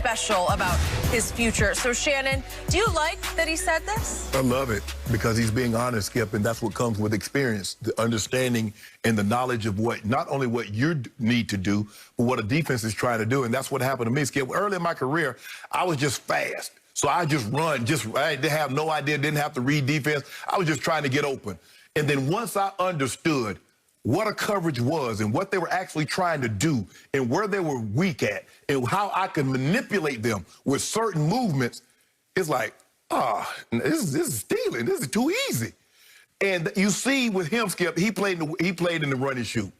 special about his future. So, Shannon, do you like that he said this? I love it because he's being honest, Skip, and that's what comes with experience, the understanding and the knowledge of what, not only what you need to do, but what a defense is trying to do. And that's what happened to me, Skip. Early in my career, I was just fast. So I just run, I didn't have no idea, didn't have to read defense. I was just trying to get open. And then once I understood what a coverage was and what they were actually trying to do and where they were weak at and how I could manipulate them with certain movements, it's like, this is stealing. This is too easy. And you see with him, Skip, he played in the run and shoot.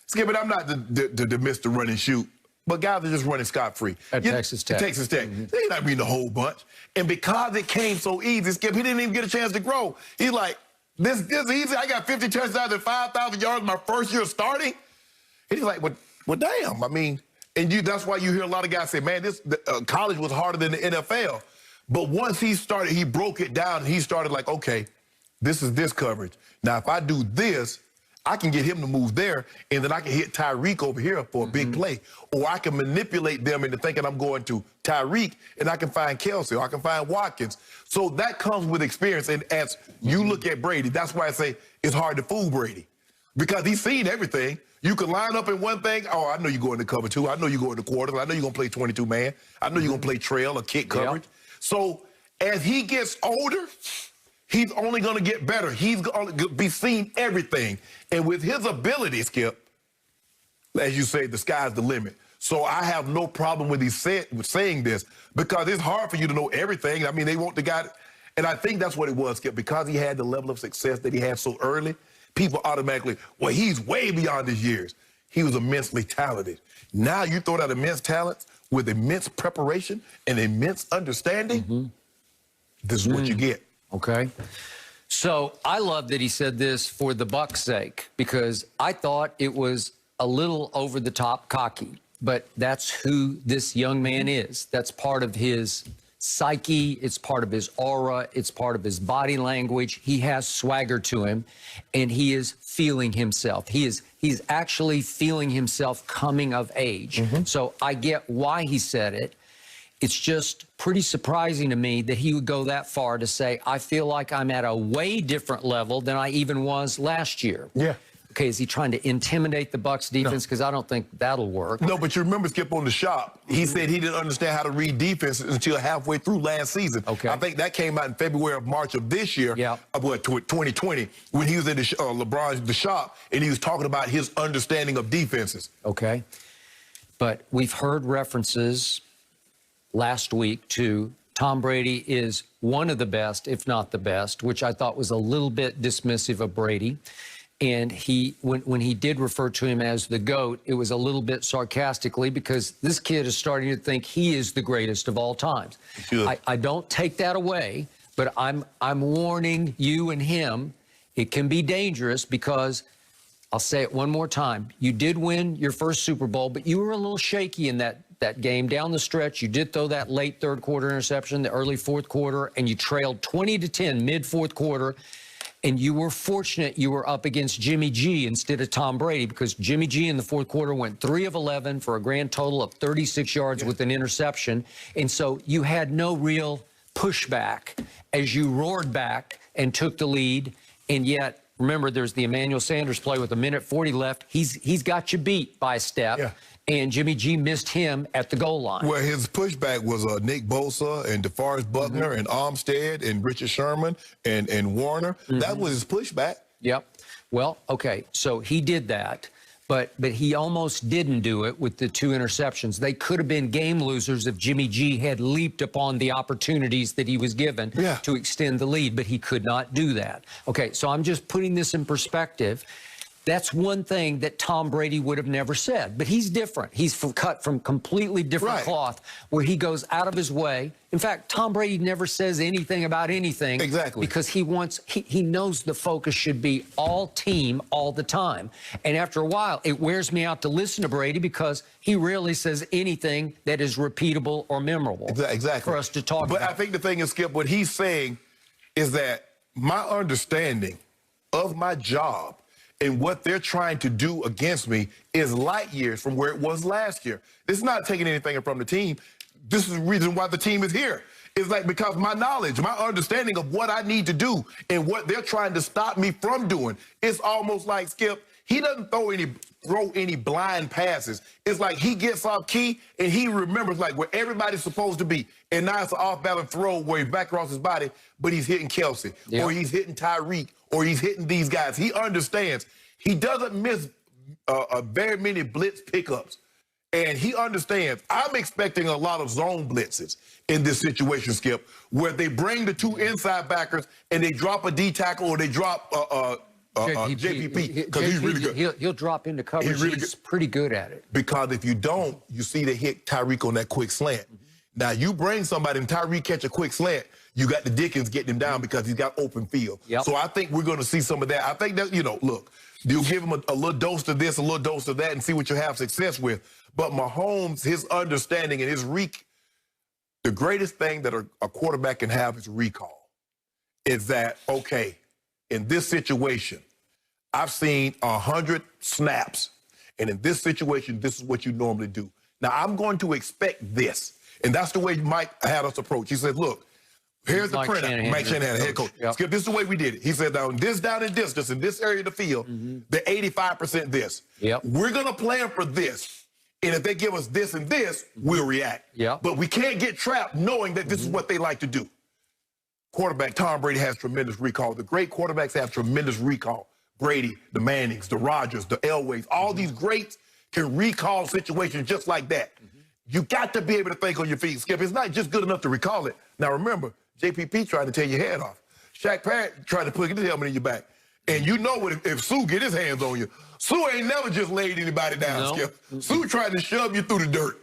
Skip, and I'm not to miss the run and shoot, but guys are just running scot-free. At Texas Tech. Texas Tech. They're not reading the whole bunch. And because it came so easy, Skip, he didn't even get a chance to grow. He's like, this is easy. I got 50 touchdowns and 5,000 yards my first year starting. And he's like, well, damn. I mean, and that's why you hear a lot of guys say, man, college was harder than the NFL. But once he started, he broke it down, and he started like, okay, this is this coverage. Now, if I do this, I can get him to move there, and then I can hit Tyreek over here for a big play. Or I can manipulate them into thinking I'm going to Tyreek, and I can find Kelsey, or I can find Watkins. So that comes with experience. And as you look at Brady, that's why I say it's hard to fool Brady. Because he's seen everything. You can line up in one thing. Oh, I know you're going to cover two. I know you're going to quarters. I know you're going to play 22-man. I know you're going to play trail or kick coverage. So as he gets older, he's only going to get better. He's going to be seeing everything. And with his ability, Skip, as you say, the sky's the limit. So I have no problem with saying this because it's hard for you to know everything. I mean, they want the guy. And I think that's what it was, Skip. Because he had the level of success that he had so early, people automatically, well, he's way beyond his years. He was immensely talented. Now you throw that immense talent with immense preparation and immense understanding, this is what you get. Okay. So I love that he said this for the Bucs' sake because I thought it was a little over the top cocky, but that's who this young man is. That's part of his psyche. It's part of his aura. It's part of his body language. He has swagger to him, and he is feeling himself. He's actually feeling himself coming of age. So I get why he said it. It's just pretty surprising to me that he would go that far to say, I feel like I'm at a way different level than I even was last year. Yeah. Okay, is he trying to intimidate the Bucs defense? Because I don't think that'll work. No, but you remember, Skip, on the shop, he said he didn't understand how to read defense until halfway through last season. Okay. I think that came out in February or March of this year, yeah. 2020, when he was in the shop, and he was talking about his understanding of defenses. Okay. But we've heard references last week to Tom Brady is one of the best, if not the best, which I thought was a little bit dismissive of Brady. And when he did refer to him as the GOAT, it was a little bit sarcastically because this kid is starting to think he is the greatest of all times. I don't take that away, but I'm warning you and him. It can be dangerous because, I'll say it one more time, you did win your first Super Bowl, but you were a little shaky in that game down the stretch. You did throw that late third quarter interception, the early fourth quarter, and you trailed 20-10 mid fourth quarter. And you were fortunate you were up against Jimmy G instead of Tom Brady because Jimmy G in the fourth quarter went 3 of 11 for a grand total of 36 yards with an interception. And so you had no real pushback as you roared back and took the lead. And yet, remember, there's the Emmanuel Sanders play with 1:40 left. He's got you beat by a step. Yeah. And Jimmy G missed him at the goal line. Well, his pushback was Nick Bosa and DeForest Buckner and Armstead and Richard Sherman and Warner. That was his pushback. Yep. Well, okay, so he did that, but he almost didn't do it with the 2 interceptions. They could have been game losers if Jimmy G had leaped upon the opportunities that he was given to extend the lead, but he could not do that. Okay, so I'm just putting this in perspective. That's one thing that Tom Brady would have never said. But he's different. He's cut from completely different cloth where he goes out of his way. In fact, Tom Brady never says anything about anything. Exactly. Because he knows the focus should be all team all the time. And after a while, it wears me out to listen to Brady because he rarely says anything that is repeatable or memorable. Exactly. For us to talk about. But I think the thing is, Skip, what he's saying is that my understanding of my job and what they're trying to do against me is light years from where it was last year. It's not taking anything from the team. this is the reason why the team is here. It's like because my knowledge, my understanding of what I need to do and what they're trying to stop me from doing, it's almost like Skip, he doesn't throw any blind passes. It's like he gets off key and he remembers like where everybody's supposed to be. And now it's an off-balance throw where he's back across his body, but he's hitting Kelsey, or he's hitting Tyreek, or he's hitting these guys. He understands. He doesn't miss very many blitz pickups. And he understands. I'm expecting a lot of zone blitzes in this situation, Skip, where they bring the two inside backers and they drop a D tackle or they drop JPP because he's really good. He'll drop into coverage. He's pretty good at it. Because if you don't, you see they hit Tyreek on that quick slant. Now, you bring somebody and Tyreek catch a quick slant, you got the Dickens getting him down because he's got open field. So I think we're going to see some of that. I think that, look, you'll give him a little dose of this, a little dose of that, and see what you have success with. But Mahomes, his understanding and his the greatest thing that a quarterback can have is recall. Is that, okay, in this situation, I've seen 100 snaps, and in this situation, this is what you normally do. Now, I'm going to expect this. And that's the way Mike had us approach. He said, look, here's the printout. Mike Shannon, head coach. Skip, this is the way we did it. He said, down in distance, in this area of the field, the 85% this. We're going to plan for this. And if they give us this and this, we'll react. But we can't get trapped knowing that this is what they like to do. Quarterback Tom Brady has tremendous recall. The great quarterbacks have tremendous recall. Brady, the Mannings, the Rodgers, the Elways, all these greats can recall situations just like that. You got to be able to think on your feet, Skip. It's not just good enough to recall it. Now, remember, JPP tried to tear your head off. Shaq Parrott tried to put his helmet in your back. And you know what? If Sue get his hands on you, Sue ain't never just laid anybody down, Skip. Sue tried to shove you through the dirt.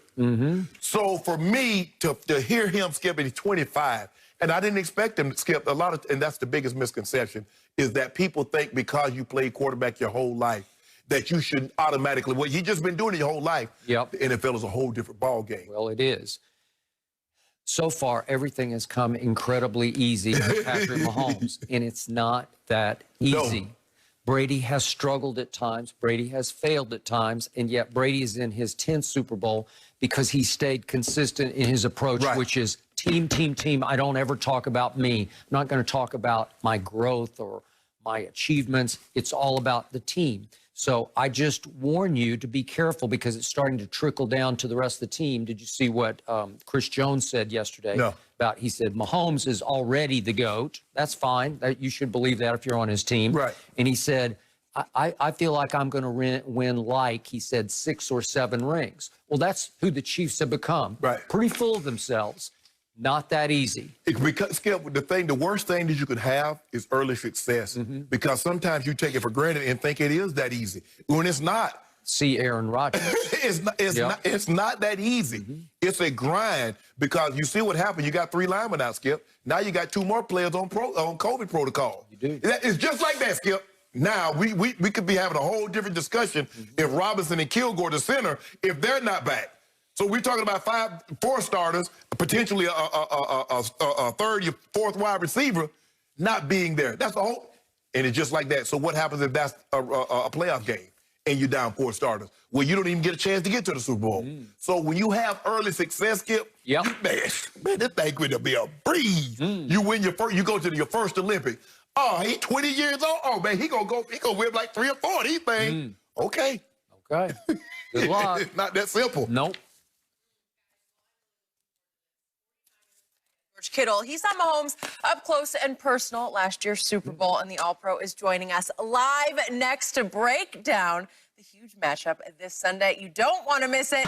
So for me to hear him, Skip, and he's 25, and I didn't expect him to skip and that's the biggest misconception, is that people think because you played quarterback your whole life, that you should automatically, well, you just been doing it your whole life. The NFL is a whole different ball game. Well, it is. So far, everything has come incredibly easy for Patrick Mahomes, and it's not that easy. Brady has struggled at times. Brady has failed at times, and yet Brady is in his 10th Super Bowl because he stayed consistent in his approach, which is team, team, team. I don't ever talk about me. I'm not going to talk about my growth or my achievements. It's all about the team. So I just warn you to be careful because it's starting to trickle down to the rest of the team. Did you see what Chris Jones said yesterday? He said, Mahomes is already the GOAT. That's fine. You should believe that if you're on his team. And he said, I feel like I'm going to win, like he said, 6 or 7 rings. Well, that's who the Chiefs have become. Pretty full of themselves. Not that easy. Because, Skip, the worst thing that you could have is early success. Because sometimes you take it for granted and think it is that easy when it's not. See Aaron Rodgers. It's not that easy. It's a grind because you see what happened. You got 3 linemen out, Skip. Now you got 2 more players on COVID protocol. You do. It's just like that, Skip. Now we could be having a whole different discussion if Robinson and Kilgore, the center, if they're not back. So we're talking about 4 starters, potentially a third, your 4th wide receiver not being there. That's the whole, and it's just like that. So what happens if that's a playoff game and you're down 4 starters? Well, you don't even get a chance to get to the Super Bowl. So when you have early success, Skip, man, this thing could be a breeze. You win you go to your first Olympic. Oh, he's 20 years old. Oh man, he gonna win like 3 or 4 of these things. Okay. Good luck. It's not that simple. Nope. Kittle. He saw Mahomes up close and personal at last year's Super Bowl, and the All-Pro is joining us live next to break down the huge matchup this Sunday. You don't want to miss it.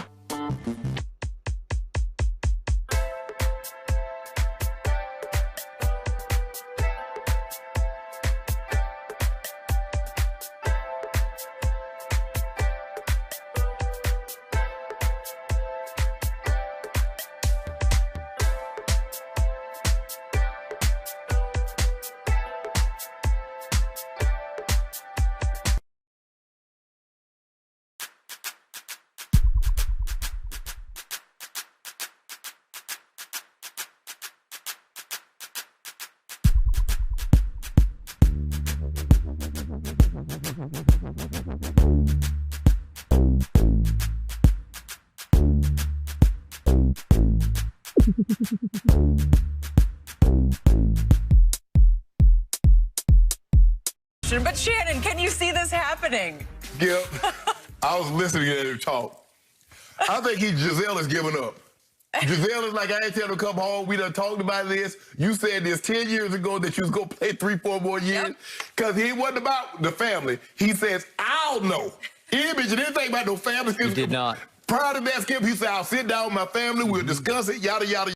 But Shannon, can you see this happening? Yep. I was listening to him talk. I think Giselle is giving up. Giselle is like, I ain't tell her to come home. We done talked about this. You said this 10 years ago that you was going to play 3-4 more years. Because he wasn't about the family. He says, I'll know. He didn't mention anything about no family. He did not. Prior to that, Skip, he said, I'll sit down with my family. We'll discuss it, yada, yada,